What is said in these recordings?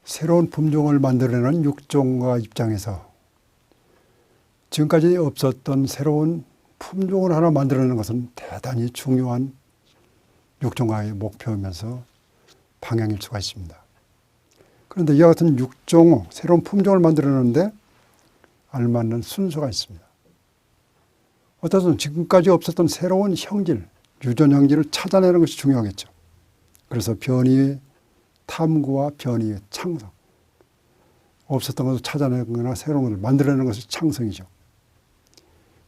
새로운 품종을 만들어내는 육종가 입장에서 지금까지 없었던 새로운 품종을 하나 만들어내는 것은 대단히 중요한 육종가의 목표이면서 방향일 수가 있습니다. 그런데 이와 같은 육종, 새로운 품종을 만들어내는데 알맞는 순서가 있습니다. 어쨌든 지금까지 없었던 새로운 형질, 유전 형질을 찾아내는 것이 중요하겠죠. 그래서 변이의 탐구와 변이의 창성. 없었던 것을 찾아내거나 새로운 것을 만들어내는 것이 창성이죠.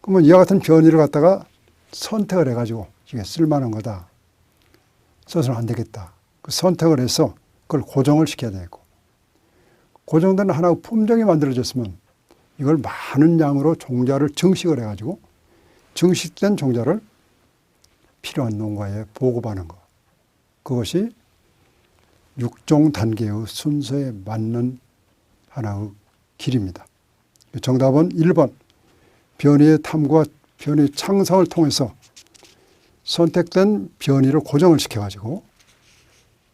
그러면 이와 같은 변이를 갖다가 선택을 해가지고 이게 쓸만한 거다. 써서는 안 되겠다. 그 선택을 해서 그걸 고정을 시켜야 되고, 고정된 하나의 품종이 만들어졌으면 이걸 많은 양으로 종자를 증식을 해가지고 증식된 종자를 필요한 농가에 보급하는 것. 그것이 육종 단계의 순서에 맞는 하나의 길입니다. 정답은 1번. 변이의 탐구와 변이의 창성을 통해서 선택된 변이를 고정을 시켜가지고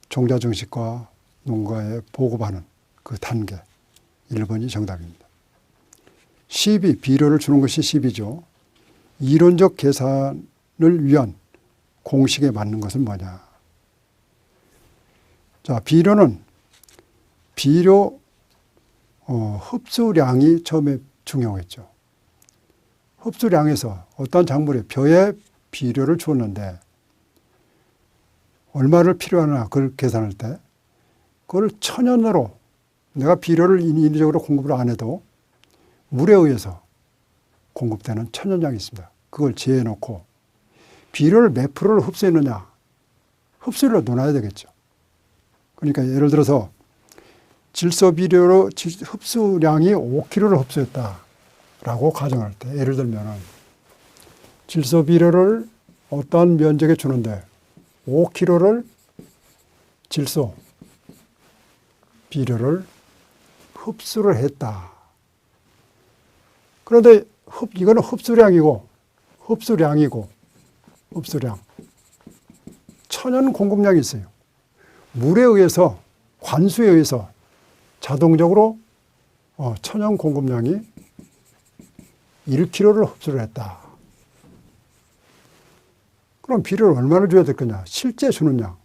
종자 증식과 농가에 보급하는 그 단계. 1번이 정답입니다. 12, 비료를 주는 것이 10이죠. 이론적 계산을 위한 공식에 맞는 것은 뭐냐. 자, 비료 흡수량이 처음에 중요했죠. 흡수량에서 어떤 작물에 벼에 비료를 주었는데 얼마를 필요하나 그걸 계산할 때 그걸 천연으로 내가 비료를 인위적으로 공급을 안 해도 물에 의해서 공급되는 천연량이 있습니다. 그걸 재해놓고 비료를 몇 프로를 흡수했느냐, 흡수율로 놓아야 되겠죠. 그러니까 예를 들어서 질소 비료로 흡수량이 5kg를 흡수했다라고 가정할 때, 예를 들면 질소 비료를 어떠한 면적에 주는데 5kg를 질소 비료를 흡수를 했다. 그런데 이거는 흡수량. 천연 공급량이 있어요. 물에 의해서, 관수에 의해서 자동적으로 천연 공급량이 1kg를 흡수를 했다. 그럼 비료를 얼마나 줘야 될 거냐? 실제 주는 양.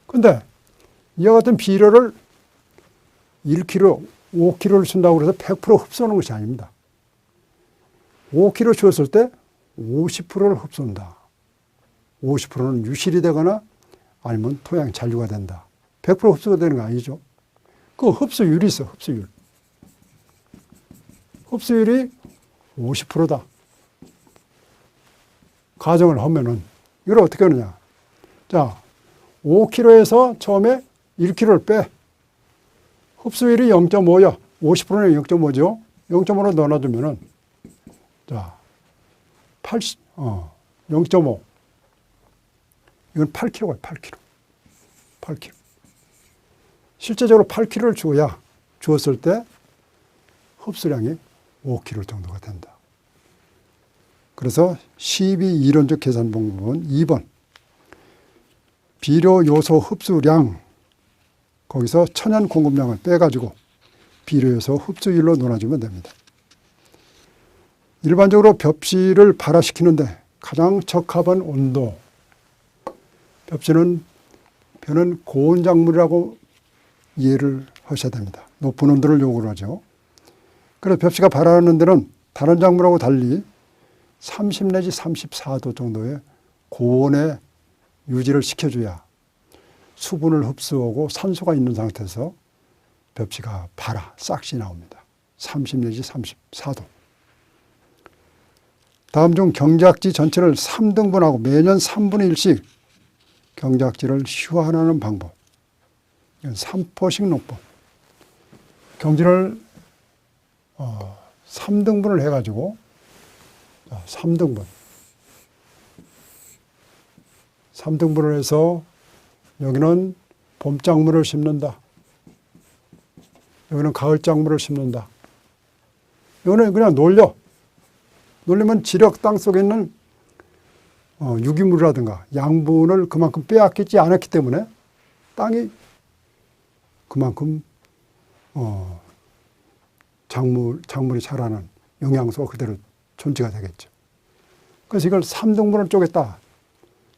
근데 이와 같은 비료를 1kg, 5kg를 준다고 해서 100% 흡수하는 것이 아닙니다. 5kg 주었을 때 50%를 흡수한다. 50%는 유실이 되거나 아니면 토양이 잔류가 된다. 100% 흡수가 되는 거 아니죠. 그 흡수율이 있어, 흡수율. 흡수율이 50%다. 가정을 하면은 이걸 어떻게 하느냐. 자, 5kg에서 처음에 1kg를 빼. 흡수율이 0.5야. 50%는 0.5죠. 0.5로 넣어놔주면은, 자, 0.5. 이건 8kg야, 8kg. 8kg. 실제적으로 8kg를 주었을 때 흡수량이 5kg 정도가 된다. 그래서 12 이론적 계산 방법은 2번. 비료 요소 흡수량, 거기서 천연 공급량을 빼가지고 비료 요소 흡수율로 논해주면 됩니다. 일반적으로 벽지를 발화시키는데 가장 적합한 온도, 벽지는 고온 작물이라고 이해를 하셔야 됩니다. 높은 온도를 요구를 하죠. 그래서 벽지가 발화하는 데는 다른 작물하고 달리 30 내지 34도 정도의 고온에 유지를 시켜줘야 수분을 흡수하고 산소가 있는 상태에서 벽지가 싹이 나옵니다. 30 내지 34도. 다음 중 경작지 전체를 3등분하고 매년 3분의 1씩 경작지를 희화하는 방법. 이건 3포식 농법. 경지를 3등분을 해가지고 3등분. 3등분을 해서 여기는 봄 작물을 심는다. 여기는 가을 작물을 심는다. 여기는 그냥 놀리면 지력 땅 속에 있는 유기물이라든가 양분을 그만큼 빼앗기지 않았기 때문에 땅이 그만큼 작물이 자라는 영양소가 그대로 존재가 되겠죠. 그래서 이걸 3등분을 쪼갰다.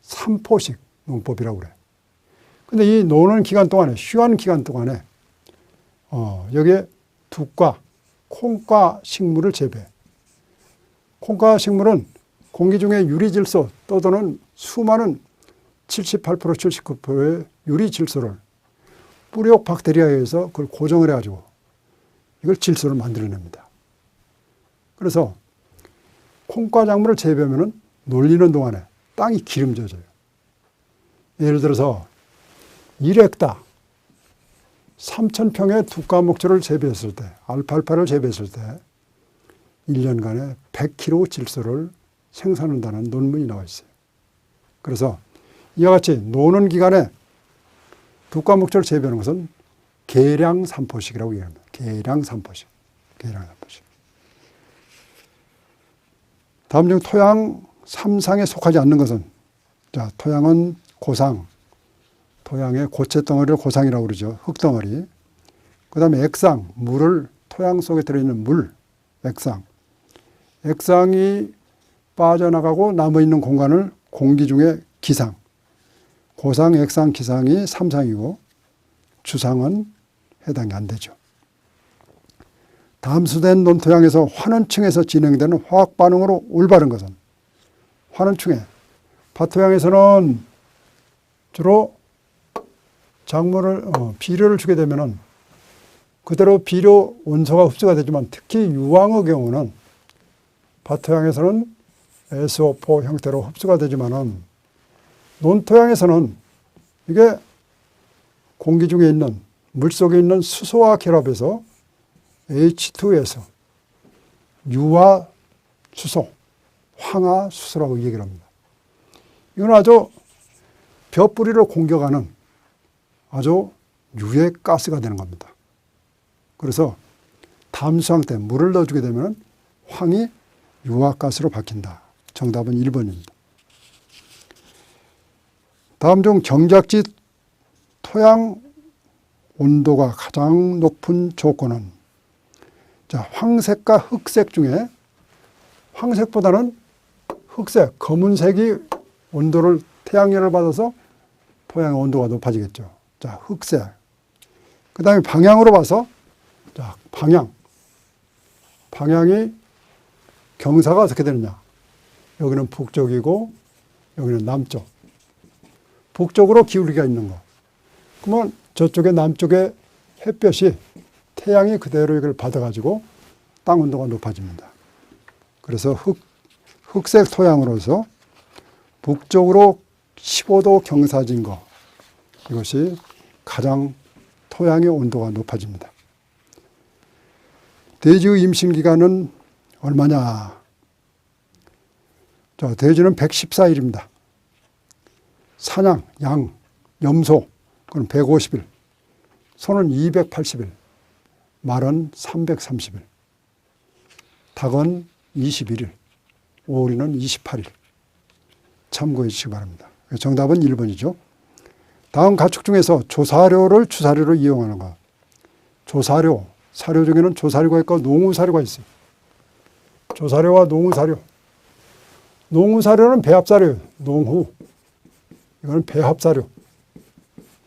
3포식 농법이라고 그래. 근데 이 노는 기간 동안에, 쉬한 기간 동안에, 여기에 두과, 콩과 식물을 재배해. 콩과 식물은 공기 중에 유리질소 떠도는 수많은 78%, 79%의 유리질소를 뿌리옥 박테리아에 의해서 그걸 고정을 해가지고 이걸 질소를 만들어냅니다. 그래서 콩과 작물을 재배하면 놀리는 동안에 땅이 기름져져요. 예를 들어서 1헥타 3,000평의 두과 목초를 재배했을 때, 알팔파를 재배했을 때 1년간에 100kg 질소를 생산한다는 논문이 나와 있어요. 그래서 이와 같이 노는 기간에 두과 목초를 재배하는 것은 계량 3포식이라고 얘기합니다. 계량 3포식. 계량 3포식. 다음 중 토양 3상에 속하지 않는 것은, 자, 토양은 고상, 토양의 고체 덩어리를 고상이라고 그러죠. 흙덩어리. 그 다음에 액상, 물을, 토양 속에 들어있는 물, 액상. 액상이 빠져나가고 남아있는 공간을 공기 중에 기상. 고상, 액상, 기상이 3상이고 주상은 해당이 안 되죠. 담수된 논토양에서 환원층에서 진행되는 화학 반응으로 올바른 것은, 환원층에, 밭토양에서는 주로 작물을 비료를 주게 되면은 그대로 비료 원소가 흡수가 되지만, 특히 유황의 경우는 밭토양에서는 SO4 형태로 흡수가 되지만은 논토양에서는 이게 공기 중에 있는, 물 속에 있는 수소와 결합해서 H2에서 유화수소, 황화수소라고 얘기를 합니다. 이건 아주 벼뿌리를 공격하는 아주 유해 가스가 되는 겁니다. 그래서 담수항 때 물을 넣어주게 되면 황이 유화가스로 바뀐다. 정답은 1번입니다. 다음 중 경작지 토양 온도가 가장 높은 조건은, 자, 황색과 흑색 중에 황색보다는 흑색, 검은색이 온도를, 태양열을 받아서 토양의 온도가 높아지겠죠. 자, 흑색. 그 다음에 방향으로 봐서, 자, 방향이 경사가 어떻게 되느냐. 여기는 북쪽이고 여기는 남쪽. 북쪽으로 기울기가 있는 거. 그러면 저쪽에 남쪽에 햇볕이, 태양이 그대로 이걸 받아가지고 땅 온도가 높아집니다. 그래서 흑색 토양으로서 북쪽으로 15도 경사진 거, 이것이 가장 토양의 온도가 높아집니다. 돼지의 임신기간은 얼마냐? 자, 돼지는 114일입니다. 사냥, 양, 염소, 그건 150일. 소는 280일. 말은 330일. 닭은 21일. 오리는 28일. 참고해 주시기 바랍니다. 정답은 1번이죠. 다음 가축 중에서 조사료를 주사료로 이용하는 것. 조사료, 사료 중에는 조사료가 있고 농우사료가 있어요. 조사료와 농우사료. 농우사료는 배합사료예요. 농후. 이거는 배합사료.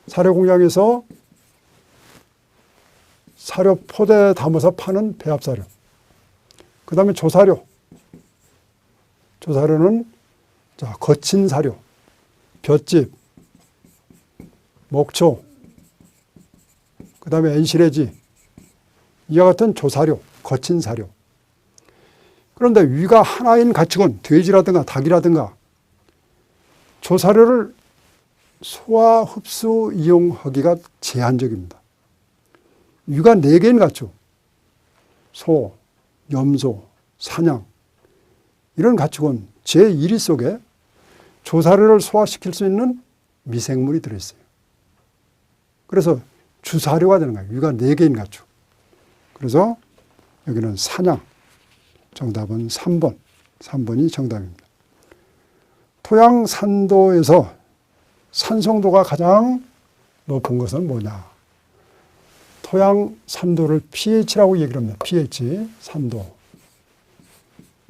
사료 공장에서 사료 포대에 담아서 파는 배합사료. 그 다음에 조사료. 조사료는, 자, 거친 사료, 볏짚, 목초, 그 다음에 엔실해지, 이와 같은 조사료, 거친 사료. 그런데 위가 하나인 가축은 돼지라든가 닭이라든가 조사료를 소화, 흡수, 이용하기가 제한적입니다. 위가 4개인 가축, 소, 염소, 사냥, 이런 가축은 제1위 속에 조사료를 소화시킬 수 있는 미생물이 들어있어요. 그래서 주사료가 되는 거예요. 위가 4개인 가축. 그래서 여기는 사냥. 정답은 3번. 3번이 정답입니다. 토양 산도에서 산성도가 가장 높은 것은 뭐냐? 토양 산도를 pH라고 얘기를 합니다. pH, 산도.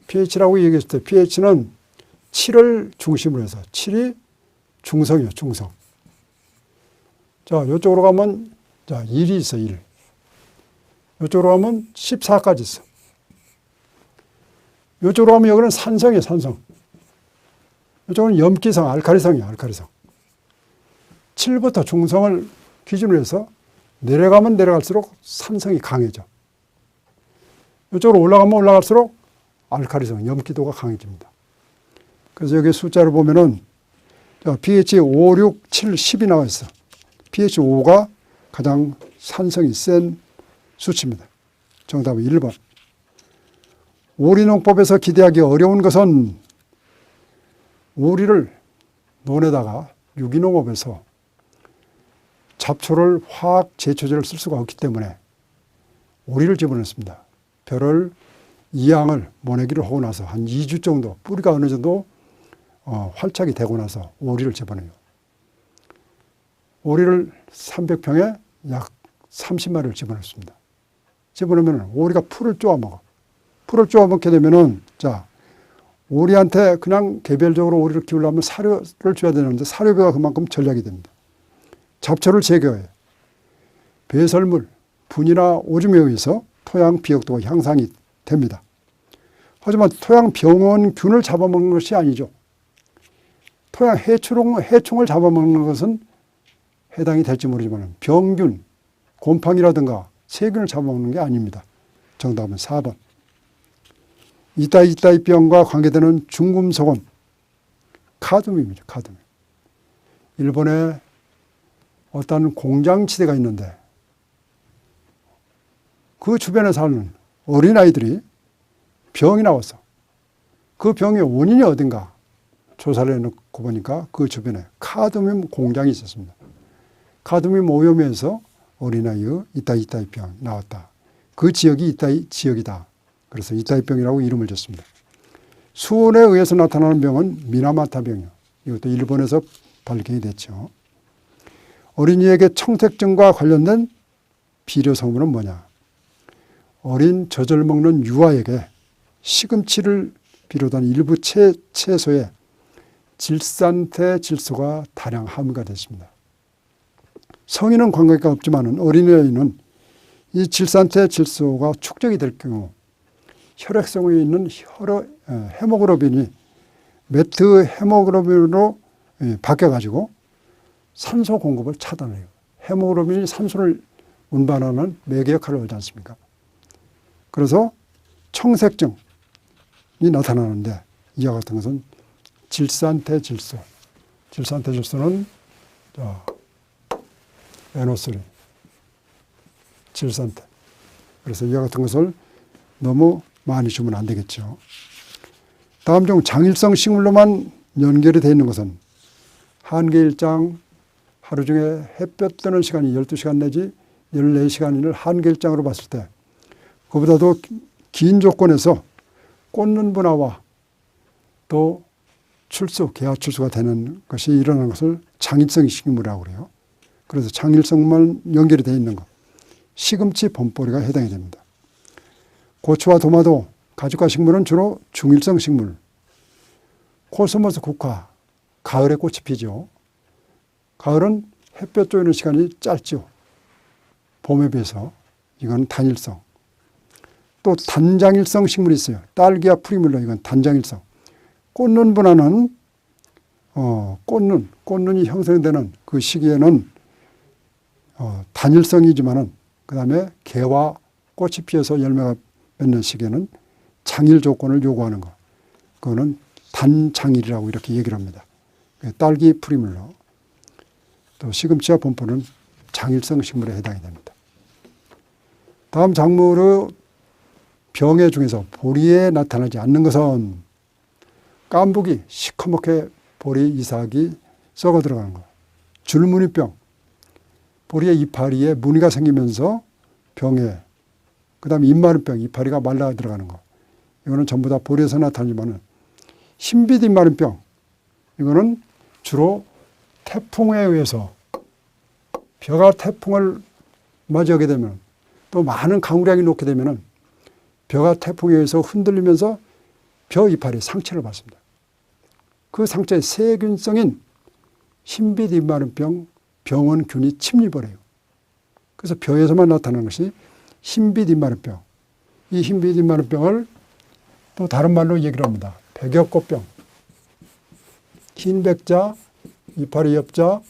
pH라고 얘기했을 때 pH는 7을 중심으로 해서 7이 중성이에요. 중성. 자, 이쪽으로 가면 자 1이 있어. 1. 이쪽으로 가면 14까지 있어. 이쪽으로 가면 여기는 산성이에요. 산성. 이쪽은 염기성, 알칼리성이에요. 알칼리성. 7부터 중성을 기준으로 해서 내려가면 내려갈수록 산성이 강해져. 이쪽으로 올라가면 올라갈수록 알칼리성, 염기도가 강해집니다. 그래서 여기 숫자를 보면은 pH 5, 6, 7, 10이 나와 있어. pH 5가 가장 산성이 센 수치입니다. 정답은 1번. 오리농법에서 기대하기 어려운 것은 오리를 논에다가 유기농업에서 잡초를 화학 제초제를 쓸 수가 없기 때문에 오리를 집어넣습니다. 벼를 이양을 모내기를 하고 나서 한 2주 정도 뿌리가 어느 정도 활착이 되고 나서 오리를 집어넣어요. 오리를 300평에 약 30마리를 집어넣습니다. 집어넣으면 오리가 풀을 쪼아먹어. 풀을 쪼아먹게 되면은 자 오리한테 그냥 개별적으로 오리를 키우려면 사료를 줘야 되는데 사료비가 그만큼 전략이 됩니다. 잡초를 제거해 배설물, 분이나 오줌에 의해서 토양 비옥도가 향상이 됩니다. 하지만 토양 병원균을 잡아먹는 것이 아니죠. 토양 해충을 잡아먹는 것은 해당이 될지 모르지만 병균, 곰팡이라든가 세균을 잡아먹는 게 아닙니다. 정답은 4번. 이따이병과 관계되는 중금속은 카드뮴입니다. 카드뮴. 일본에 어떤 공장지대가 있는데 그 주변에 사는 어린아이들이 병이 나왔어. 그 병의 원인이 어딘가 조사를 해놓고 보니까 그 주변에 카드뮴 공장이 있었습니다. 카드뮴 오염에서 어린아이의 이따이병이 나왔다. 그 지역이 이따이 지역이다. 그래서 이따이병이라고 이름을 줬습니다. 수온에 의해서 나타나는 병은 미나마타병이요. 이것도 일본에서 발견이 됐죠. 어린이에게 청색증과 관련된 비료 성분은 뭐냐? 어린 젖을 먹는 유아에게 시금치를 비롯한 일부 채소에 질산태 질소가 다량 함유가 됐습니다. 성인은 관계가 없지만 어린이에는 이 질산태 질소가 축적이 될 경우 혈액성에 있는 헤모글로빈이 메트 헤모글로빈으로 바뀌어가지고 산소 공급을 차단해요. 헤모글로빈이 산소를 운반하는 매개 역할을 하지 않습니까? 그래서 청색증이 나타나는데 이와 같은 것은 질산태 질소. 질산태 질소는 NO3, 질산태. 그래서 이와 같은 것을 너무 많이 주면 안 되겠죠. 다음 중 장일성 식물로만 연결이 되어 있는 것은 한계일장, 하루 중에 햇볕 뜨는 시간이 12시간 내지 14시간을 한계일장으로 봤을 때 그보다도 긴 조건에서 꽂는 분화와 또 출수, 개화 출수가 되는 것이 일어나는 것을 장일성 식물이라고 그래요. 그래서 장일성만 연결이 되어 있는 것, 시금치, 봄보리가 해당이 됩니다. 고추와 도마도, 가죽과 식물은 주로 중일성 식물. 코스모스 국화, 가을에 꽃이 피죠. 가을은 햇볕 쬐는 시간이 짧죠. 봄에 비해서. 이건 단일성. 또 단장일성 식물이 있어요. 딸기와 프리뮬러, 이건 단장일성. 꽂는 분화는 꽂는이 형성되는 그 시기에는 단일성이지만은 그 다음에 개와 꽃이 피어서 열매가 맺는 시기에는 장일 조건을 요구하는 거. 그거는 단장일이라고 이렇게 얘기를 합니다. 딸기, 프리뮬러, 또 시금치와 봄보는 장일성 식물에 해당이 됩니다. 다음 작물의 병해 중에서 보리에 나타나지 않는 것은 깐부기, 시커멓게 보리 이삭이 썩어 들어가는 것. 줄무늬병, 보리의 이파리에 무늬가 생기면서 병해, 그 다음에 입마른병, 이파리가 말라 들어가는 것. 이거는 전부 다 보리에서 나타나지만은 흰빛 입마른병, 이거는 주로 태풍에 의해서 벼가 태풍을 맞이하게 되면 또 많은 강우량이 놓게 되면 벼가 태풍에 의해서 흔들리면서 벼 이파리 상처를 받습니다. 그 상처에 세균성인 흰빛이마른병 병원균이 침입을 해요. 그래서 벼에서만 나타나는 것이 흰빛이마른병. 이 흰빛이마른병을 또 다른 말로 얘기를 합니다. 백여꽃병. 흰 백자, 이파리 옆자,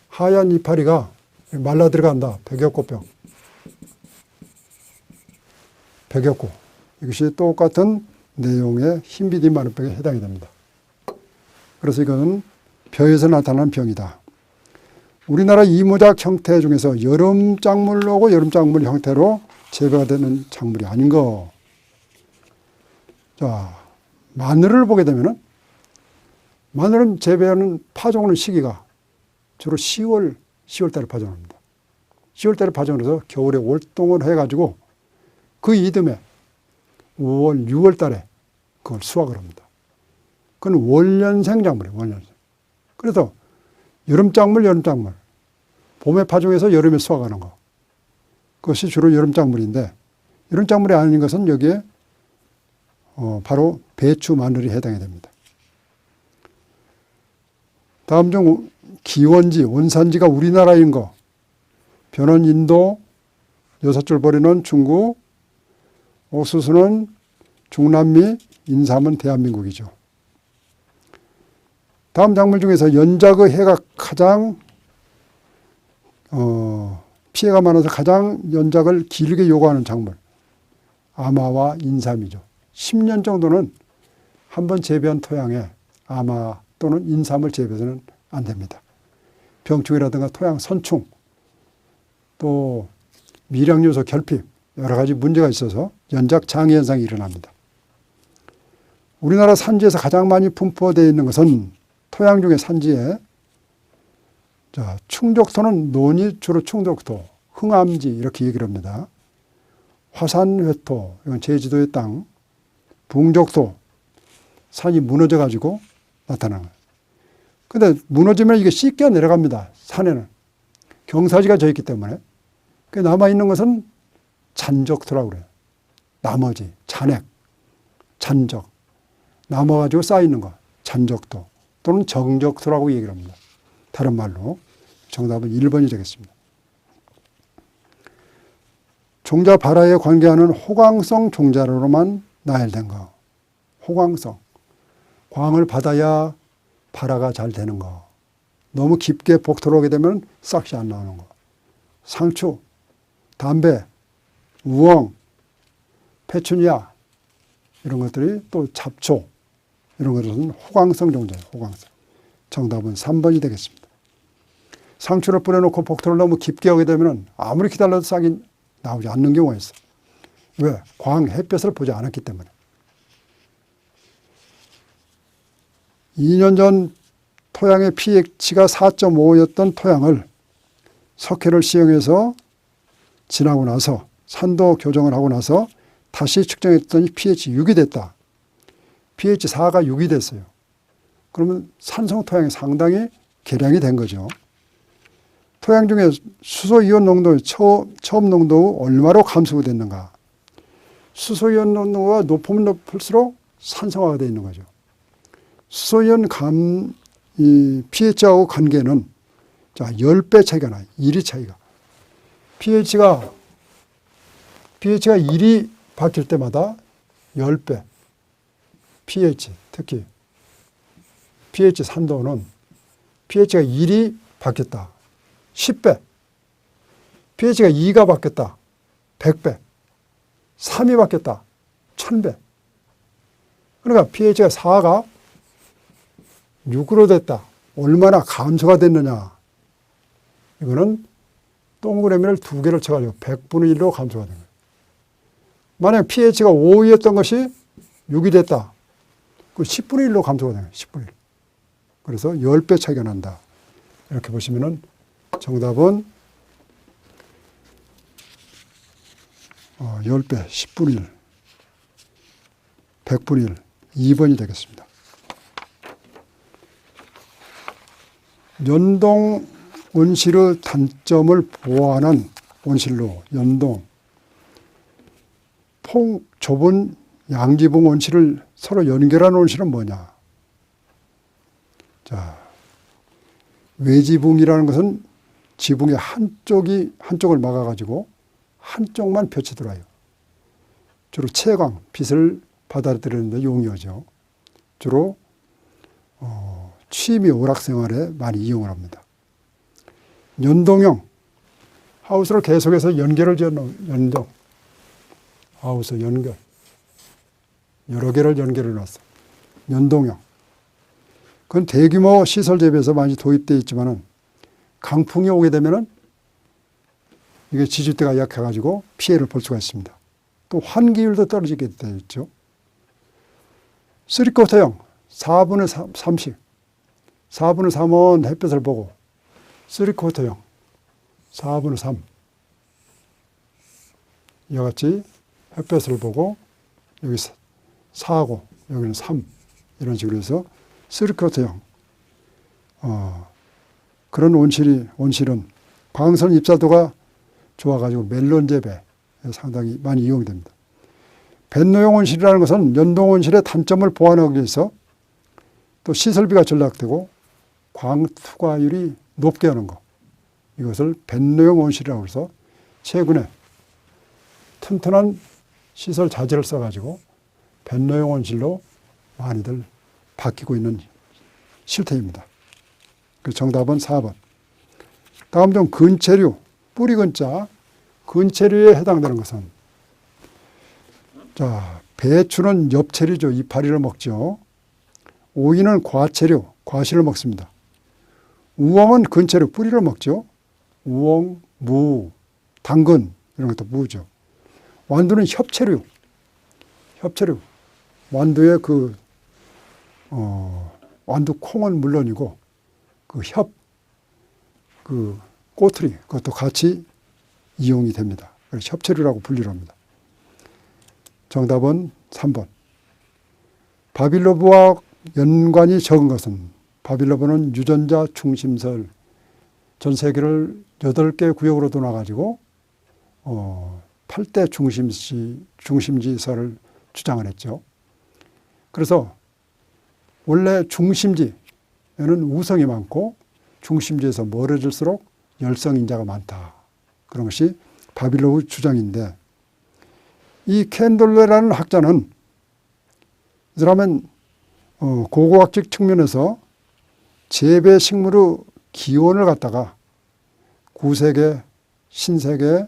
하얀 이파리가 말라 들어간다. 백여꽃병. 백여꽃. 이것이 똑같은 내용의 흰빛이마른병에 해당이 됩니다. 그래서 이건 벼에서 나타나는 병이다. 우리나라 이모작 형태 중에서 여름 작물로고 여름 작물 형태로 재배가 되는 작물이 아닌 거. 자, 마늘을 보게 되면은 마늘은 재배하는 파종하는 시기가 주로 10월 달에 파종합니다. 10월 달에 파종을 해서 겨울에 월동을 해가지고 그 이듬해 5월, 6월 달에 그걸 수확을 합니다. 그건 월년생 작물이에요. 월년생. 그래서 여름 작물. 봄에 파종해서 여름에 수확하는 거. 그것이 주로 여름 작물인데 여름 작물이 아닌 것은 여기에 바로 배추, 마늘이 해당이 됩니다. 다음 중 기원지, 원산지가 우리나라인 거. 벼는 인도, 6줄 버리는 중국, 옥수수는 중남미, 인삼은 대한민국이죠. 다음 작물 중에서 연작의 해가 가장 피해가 많아서 가장 연작을 길게 요구하는 작물. 아마와 인삼이죠. 10년 정도는 한번 재배한 토양에 아마 또는 인삼을 재배해서는 안 됩니다. 병충해라든가 토양 선충, 또 미량요소 결핍, 여러 가지 문제가 있어서 연작 장애 현상이 일어납니다. 우리나라 산지에서 가장 많이 분포되어 있는 것은 토양 중에 산지에 충족토는 논이 주로 충족토, 흥암지 이렇게 얘기를 합니다. 화산회토, 이건 제주도의 땅, 붕족토, 산이 무너져 가지고 나타나는 거예요. 근데 무너지면 이게 씻겨 내려갑니다. 산에는. 경사지가 져 있기 때문에. 그 남아있는 것은 잔적토라고 그래요. 나머지, 잔액, 잔적. 남아가지고 쌓이는 거, 잔적토 또는 정적토라고 얘기를 합니다. 다른 말로 정답은 1번이 되겠습니다. 종자 발화에 관계하는 호광성 종자로만 나열된 거. 호광성. 광을 받아야 발화가 잘 되는 거. 너무 깊게 복토로 오게 되면 싹이 안 나오는 거. 상추, 담배, 우엉, 페추니아 이런 것들이 또 잡초 이런 것들은 호광성 종자예요. 호광성. 정답은 3번이 되겠습니다. 상추를 뿌려놓고 복토를 너무 깊게 오게 되면 아무리 기다려도 싹이 나오지 않는 경우가 있어요. 왜? 햇볕을 보지 않았기 때문에. 2년 전 토양의 pH가 4.5였던 토양을 석회를 시행해서 지나고 나서 산도 교정을 하고 나서 다시 측정했더니 pH 6이 됐다. pH 4가 6이 됐어요. 그러면 산성 토양이 상당히 개량이 된 거죠. 토양 중에 수소이온 농도, 처음 농도 얼마로 감소가 됐는가. 수소이온 농도가 높으면 높을수록 산성화가 되어 있는 거죠. 수소이온 이 pH하고 관계는 10배 차이가 나요. 1이 차이가. pH가 1이 바뀔 때마다 10배. pH, 특히 pH 산도는 pH가 1이 바뀌었다. 10배. pH가 2가 바뀌었다. 100배. 3이 바뀌었다. 1000배. 그러니까 pH가 4가 6으로 됐다. 얼마나 감소가 됐느냐. 이거는 동그라미를 2개를 쳐가지고 100분의 1로 감소가 된 거예요. 만약 pH가 5였던 것이 6이 됐다. 그 10분의 1로 감소가 되는 거예요. 10분의 1. 그래서 10배 차이가 난다. 이렇게 보시면은 정답은 10배, 10분의 1, 100분의 1, 2번이 되겠습니다. 연동 온실의 단점을 보완한 온실로 연동, 좁은 양지붕 온실을 서로 연결하는 온실은 뭐냐? 자, 외지붕이라는 것은 지붕의 한쪽을 막아가지고 한쪽만 빛이 들어와요. 주로 채광, 빛을 받아들이는 데 용이하죠. 주로 취미 오락생활에 많이 이용을 합니다. 연동형, 하우스를 계속해서 연결을 지어놓은 연동, 하우스 연결, 여러 개를 연결해 놨어. 연동형. 그건 대규모 시설 재배에서 많이 도입되어 있지만은 강풍이 오게 되면은 이게 지지대가 약해가지고 피해를 볼 수가 있습니다. 또 환기율도 떨어지게 되어 있죠. 3쿼터형, 4분의 3씩. 4분의 3은 햇볕을 보고, 3쿼터형, 4분의 3. 이와 같이 햇볕을 보고, 여기 4고, 여기는 3. 이런 식으로 해서 3쿼터형. 그런 온실은 광선 입자도가 좋아가지고 멜론 재배에 상당히 많이 이용이 됩니다. 벤노형 온실이라는 것은 연동 온실의 단점을 보완하기 위해서 또 시설비가 절약되고 광 투과율이 높게 하는 것. 이것을 벤노형 온실이라고 해서 최근에 튼튼한 시설 자재를 써가지고 벤노형 온실로 많이들 바뀌고 있는 실태입니다. 그 정답은 4번. 다음 중 근체류, 뿌리 근자, 근체류에 해당되는 것은, 자, 배추는 엽체류죠. 이파리를 먹죠. 오이는 과체류, 과실을 먹습니다. 우엉은 근체류, 뿌리를 먹죠. 우엉, 무, 당근 이런 것도 무죠. 완두는 협체류. 완두의 완두 콩은 물론이고 꼬투리 그것도 같이 이용이 됩니다. 그래서 협체류라고 분류를 합니다. 정답은 3번. 바빌로브와 연관이 적은 것은, 바빌로브는 유전자 중심설, 전 세계를 8개 구역으로 나눠가지고 8대 중심지설을 주장을 했죠. 그래서 원래 중심지에는 우성이 많고 중심지에서 멀어질수록 열성인자가 많다. 그런 것이 바빌로브 주장인데, 이 캔돌레라는 학자는 이 사람은 고고학적 측면에서 재배 식물의 기원을 갖다가 구세계, 신세계,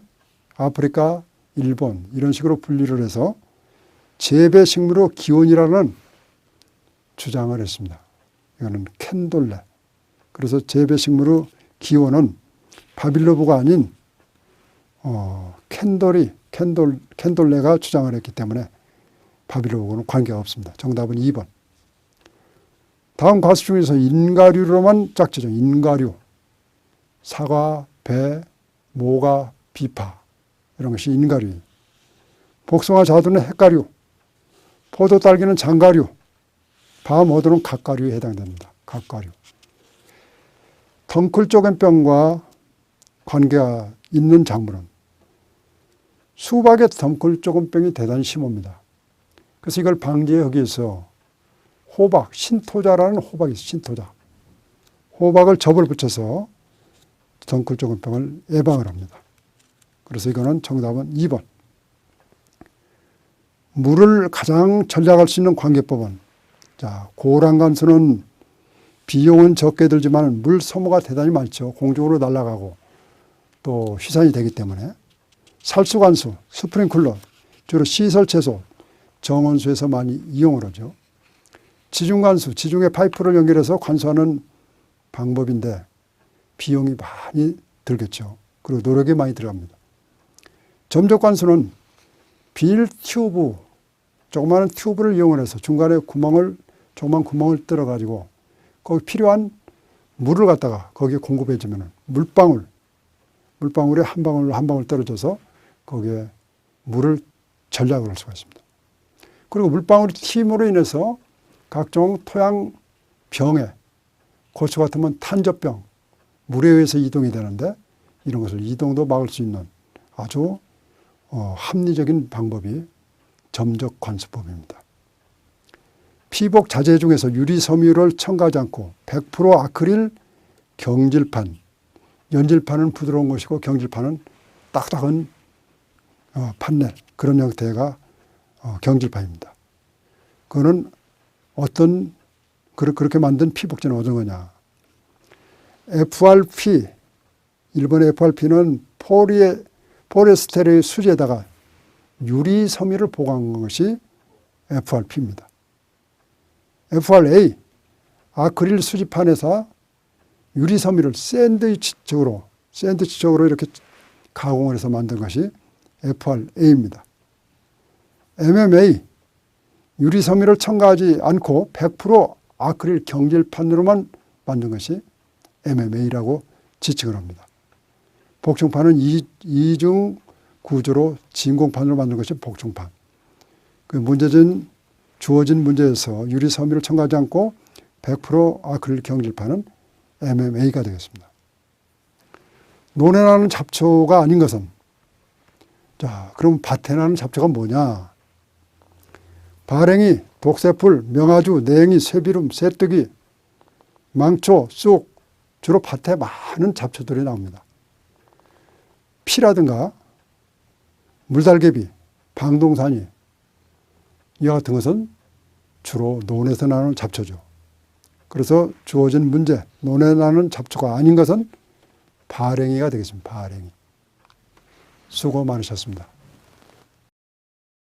아프리카, 일본 이런 식으로 분리를 해서 재배 식물의 기원이라는 주장을 했습니다. 이거는 캔돌레. 그래서 재배 식물의 기원은 바빌로브가 아닌 캔돌레가 주장을 했기 때문에 바빌로브하고는 관계가 없습니다. 정답은 2번. 다음 과수 중에서 인가류로만 짝지죠. 인가류. 사과, 배, 모가, 비파 이런 것이 인가류예요. 복숭아, 자두는 핵가류, 포도, 딸기는 장가류, 밤어도는 갓가류에 해당됩니다. 갓가류. 덩쿨조겐병과 관계가 있는 작물은 수박의 덩쿨조겐병이 대단히 심합니다. 그래서 이걸 방지하기 위해서 호박, 신토자라는 호박이 있어요. 신토자. 호박을 접을 붙여서 덩쿨조겐병을 예방을 합니다. 그래서 이거는 정답은 2번. 물을 가장 절약할 수 있는 관계법은, 자, 고랑간수는 비용은 적게 들지만 물 소모가 대단히 많죠. 공중으로 날아가고 또 휘산이 되기 때문에. 살수관수, 스프링클러, 주로 시설 채소, 정원수에서 많이 이용을 하죠. 지중관수, 지중해 파이프를 연결해서 관수하는 방법인데 비용이 많이 들겠죠. 그리고 노력이 많이 들어갑니다. 점적관수는 비닐 튜브, 조그마한 튜브를 이용을 해서 중간에 조그만 구멍을 뚫어가지고 거기 필요한 물을 갖다가 거기에 공급해 주면 물방울이 한 방울 떨어져서 거기에 물을 절약을 할 수가 있습니다. 그리고 물방울이 튀임으로 인해서 각종 토양 병에, 고추 같으면 탄저병 물에 의해서 이동이 되는데 이런 것을 이동도 막을 수 있는 아주 합리적인 방법이 점적 관수법입니다. 피복 자재 중에서 유리 섬유를 첨가하지 않고 100% 아크릴 경질판, 연질판은 부드러운 것이고 경질판은 딱딱한 판넬, 그런 형태가 경질판입니다. 그거는 그렇게 만든 피복제는 어떤 거냐. FRP, 일본 FRP는 포리에스테르 수지에다가 유리 섬유를 보강한 것이 FRP입니다. FRA, 아크릴 수지판에서 유리 섬유를 샌드위치적으로 이렇게 가공을 해서 만든 것이 FRA입니다. MMA, 유리 섬유를 첨가하지 않고 100% 아크릴 경질판으로만 만든 것이 MMA라고 지칭을 합니다. 복층판은 이중 구조로 진공판으로 만든 것이 복층판. 주어진 문제에서 유리 섬유를 첨가하지 않고 100% 아크릴 경질판은 MMA가 되겠습니다. 논에 나는 잡초가 아닌 것은, 자, 그럼 밭에 나는 잡초가 뭐냐? 발행이, 독새풀, 명아주, 냉이, 쇠비름, 쇠뜨기, 망초, 쑥, 주로 밭에 많은 잡초들이 나옵니다. 피라든가 물달개비, 방동사니 이와 같은 것은 주로 논에서 나는 잡초죠. 그래서 주어진 문제, 논에 나는 잡초가 아닌 것은 발행이가 되겠습니다. 발행이. 수고 많으셨습니다.